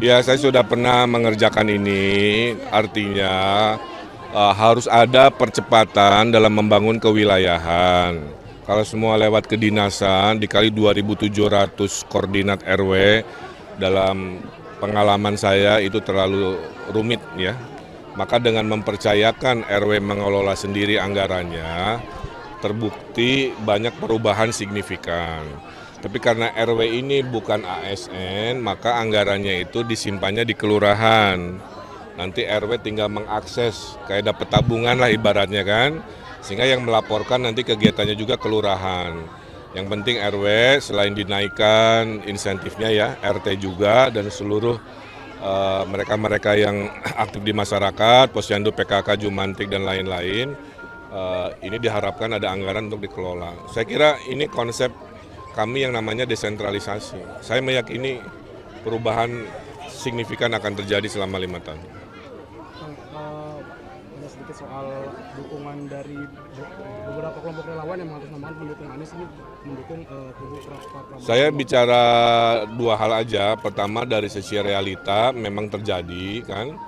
Ya, saya sudah pernah mengerjakan ini, artinya harus ada percepatan dalam membangun kewilayahan. Kalau semua lewat kedinasan, dikali 2.700 koordinat RW, dalam pengalaman saya itu terlalu rumit ya. Maka dengan mempercayakan RW mengelola sendiri anggarannya, terbukti banyak perubahan signifikan. Tapi karena RW ini bukan ASN, maka anggarannya itu disimpannya di kelurahan. Nanti RW tinggal mengakses, kayak dapat tabungan lah ibaratnya kan. Sehingga yang melaporkan nanti kegiatannya juga kelurahan. Yang penting RW selain dinaikkan insentifnya ya, RT juga dan seluruh mereka-mereka yang aktif di masyarakat, Posyandu, PKK, Jumantik dan lain-lain, ini diharapkan ada anggaran untuk dikelola. Saya kira ini konsep kami yang namanya desentralisasi. Saya meyakini perubahan signifikan akan terjadi selama 5 tahun. Ada sedikit soal dukungan dari beberapa kelompok relawan yang mengatasnamakan pendukung Anies ini mendukung kubu Pak Prabowo. Saya bicara dua hal aja. Pertama dari sisi realita memang terjadi kan,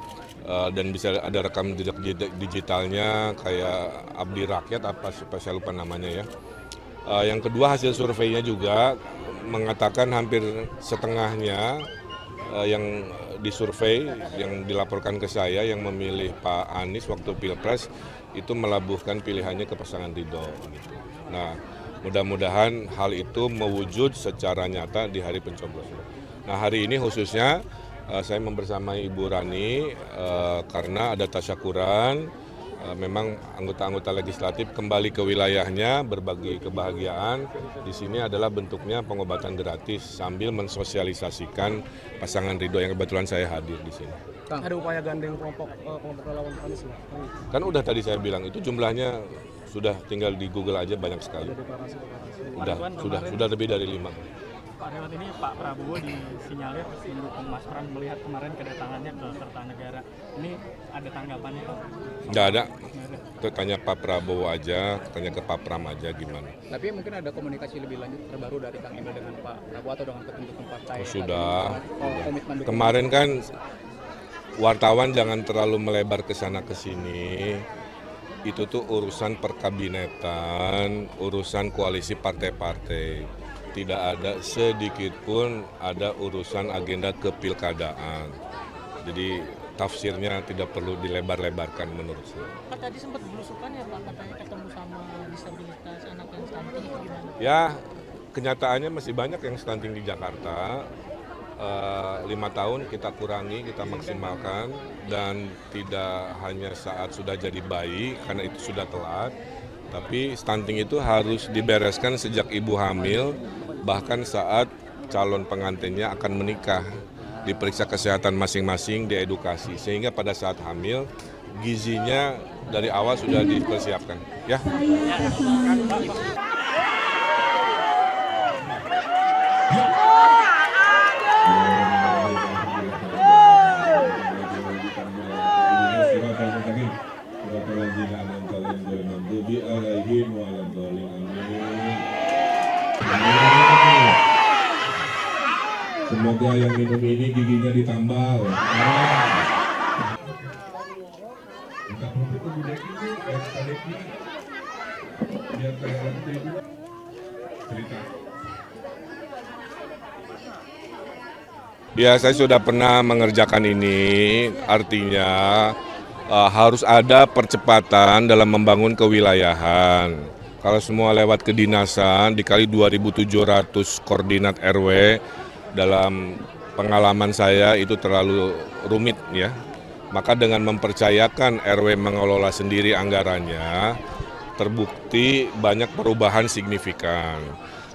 dan bisa ada rekam jejak digitalnya kayak Abdi Rakyat apa saya lupa namanya ya. Yang kedua hasil surveinya juga mengatakan hampir setengahnya yang disurvei, yang dilaporkan ke saya yang memilih Pak Anies waktu Pilpres itu melabuhkan pilihannya ke pasangan Ridho. Gitu. Nah, mudah-mudahan hal itu mewujud secara nyata di hari pencoblosan. Nah, hari ini khususnya saya membersamai Ibu Rani karena ada tasyakuran. Memang anggota-anggota legislatif kembali ke wilayahnya berbagi kebahagiaan. Di sini adalah bentuknya pengobatan gratis sambil mensosialisasikan pasangan Ridho yang kebetulan saya hadir di sini. Ada upaya gandeng kelompok relawan Anies ya? Kan udah tadi saya bilang itu jumlahnya sudah tinggal di Google aja banyak sekali. Sudah lebih dari 5. Pak lewat ini Pak Prabowo disinyalir mendukung Mas Pram melihat kemarin kedatangannya ke Kertanegara. Ini ada tanggapannya Pak? Nggak ada. Itu tanya Pak Prabowo aja, tanya ke Pak Pram aja gimana. Tapi mungkin ada komunikasi lebih lanjut terbaru dari Kang Emil dengan Pak Prabowo atau dengan ketum partai? Oh, sudah. Komitmen dukungan. Kemarin kan wartawan jangan terlalu melebar ke sana ke sini. Itu tuh urusan perkabinetan, urusan koalisi partai-partai. Tidak ada sedikit pun ada urusan agenda kepilkadaan. Jadi tafsirnya tidak perlu dilebar-lebarkan menurut saya. Pak tadi sempat belusukan ya Pak, katanya ketemu sama disabilitas, anak yang stunting gimana? Ya, kenyataannya masih banyak yang stunting di Jakarta. 5 tahun kita kurangi, kita maksimalkan, dan tidak hanya saat sudah jadi bayi karena itu sudah telat, tapi stunting itu harus dibereskan sejak ibu hamil, bahkan saat calon pengantinnya akan menikah, diperiksa kesehatan masing-masing, diedukasi, sehingga pada saat hamil gizinya dari awal sudah dipersiapkan. Ya. Semoga yang minum ini giginya ditambal. Ya, saya sudah pernah mengerjakan ini, artinya harus ada percepatan dalam membangun kewilayahan. Kalau semua lewat kedinasan, dikali 2.700 koordinat RW, dalam pengalaman saya itu terlalu rumit ya. Maka dengan mempercayakan RW mengelola sendiri anggarannya, terbukti banyak perubahan signifikan.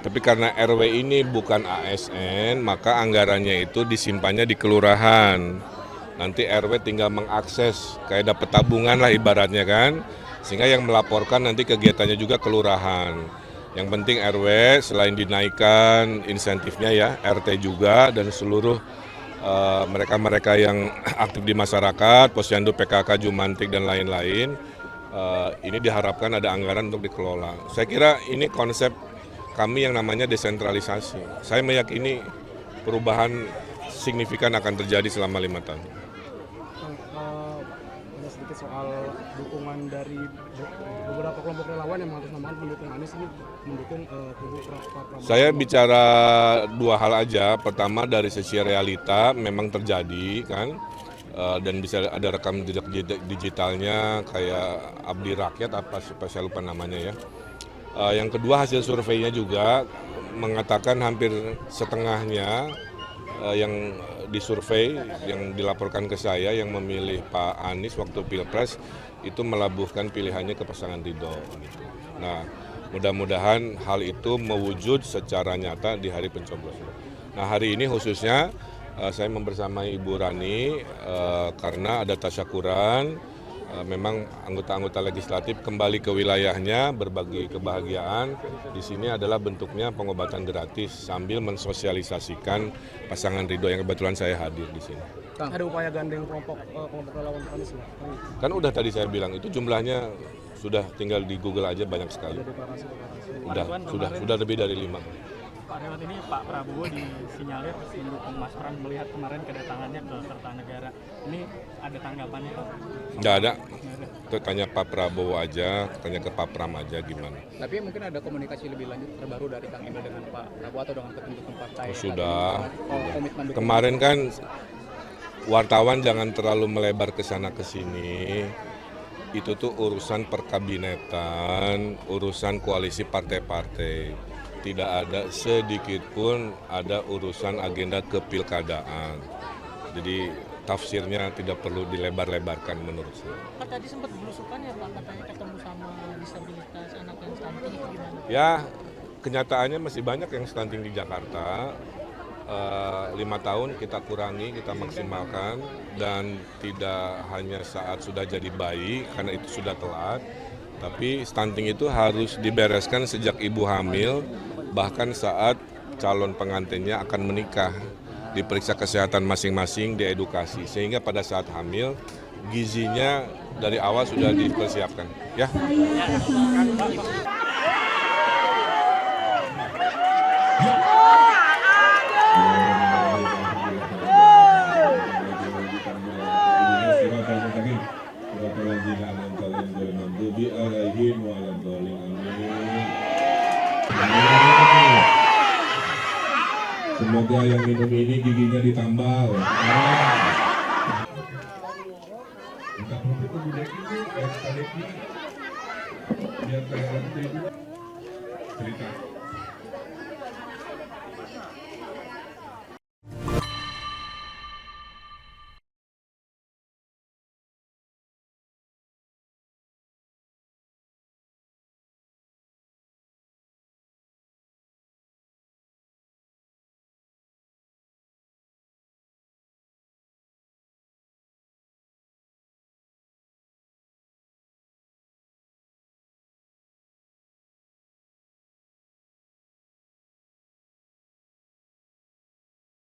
Tapi karena RW ini bukan ASN, maka anggarannya itu disimpannya di kelurahan. Nanti RW tinggal mengakses, kayak dapat tabungan lah ibaratnya kan. Sehingga yang melaporkan nanti kegiatannya juga kelurahan. Yang penting RW selain dinaikkan insentifnya ya, RT juga dan seluruh mereka-mereka yang aktif di masyarakat, Posyandu, PKK, Jumantik dan lain-lain, ini diharapkan ada anggaran untuk dikelola. Saya kira ini konsep kami yang namanya desentralisasi. Saya meyakini perubahan signifikan akan terjadi selama 5 tahun. Ada sedikit soal dukungan dari beberapa kelompok relawan yang mengatasnamakan pendukung Anies ini mendukung kubu Pak Prabowo. Saya bicara dua hal aja. Pertama dari sisi realita memang terjadi kan, dan bisa ada rekam jejak digitalnya kayak Abdi Rakyat apa saya lupa namanya ya. Yang kedua hasil surveinya juga mengatakan hampir setengahnya yang disurvei yang dilaporkan ke saya yang memilih Pak Anies waktu Pilpres itu melabuhkan pilihannya ke pasangan Ridho. Gitu. Nah, mudah-mudahan hal itu mewujud secara nyata di hari pencoblosan. Nah, hari ini khususnya saya membersamai Ibu Rani karena ada tasyakuran. Memang anggota-anggota legislatif kembali ke wilayahnya berbagi kebahagiaan. Di sini adalah bentuknya pengobatan gratis sambil mensosialisasikan pasangan Ridho yang kebetulan saya hadir di sini. Ada upaya gandeng kelompok relawan Anies nggak? Kan udah tadi saya bilang itu jumlahnya sudah tinggal di Google aja banyak sekali. Sudah lebih dari 5. Pak lewat ini Pak Prabowo disinyalir mendukung Mas Pram melihat kemarin kedatangannya ke Kertanegara. Ini ada tanggapannya Pak? Nggak ada. Itu tanya Pak Prabowo aja, tanya ke Pak Pram aja gimana. Tapi mungkin ada komunikasi lebih lanjut terbaru dari Kang Emil dengan Pak Prabowo atau dengan ketum partai. Sudah. Komitmen dukung. Kemarin kan wartawan jangan terlalu melebar ke sana ke sini. Itu tuh urusan perkabinetan, urusan koalisi partai-partai. Tidak ada sedikit pun ada urusan agenda kepilkadaan. Jadi tafsirnya tidak perlu dilebar-lebarkan menurut saya. Pak tadi sempat belusukan ya Pak, katanya ketemu sama disabilitas, anak yang stunting itu gimana? Ya, kenyataannya masih banyak yang stunting di Jakarta. 5 tahun kita kurangi, kita maksimalkan, dan tidak hanya saat sudah jadi bayi, karena itu sudah telat, tapi stunting itu harus dibereskan sejak ibu hamil, bahkan saat calon pengantinnya akan menikah, diperiksa kesehatan masing-masing, diedukasi, sehingga pada saat hamil, gizinya dari awal sudah dipersiapkan. Ya. Semoga yang minum ini giginya ditambal. Biar kayak cerita.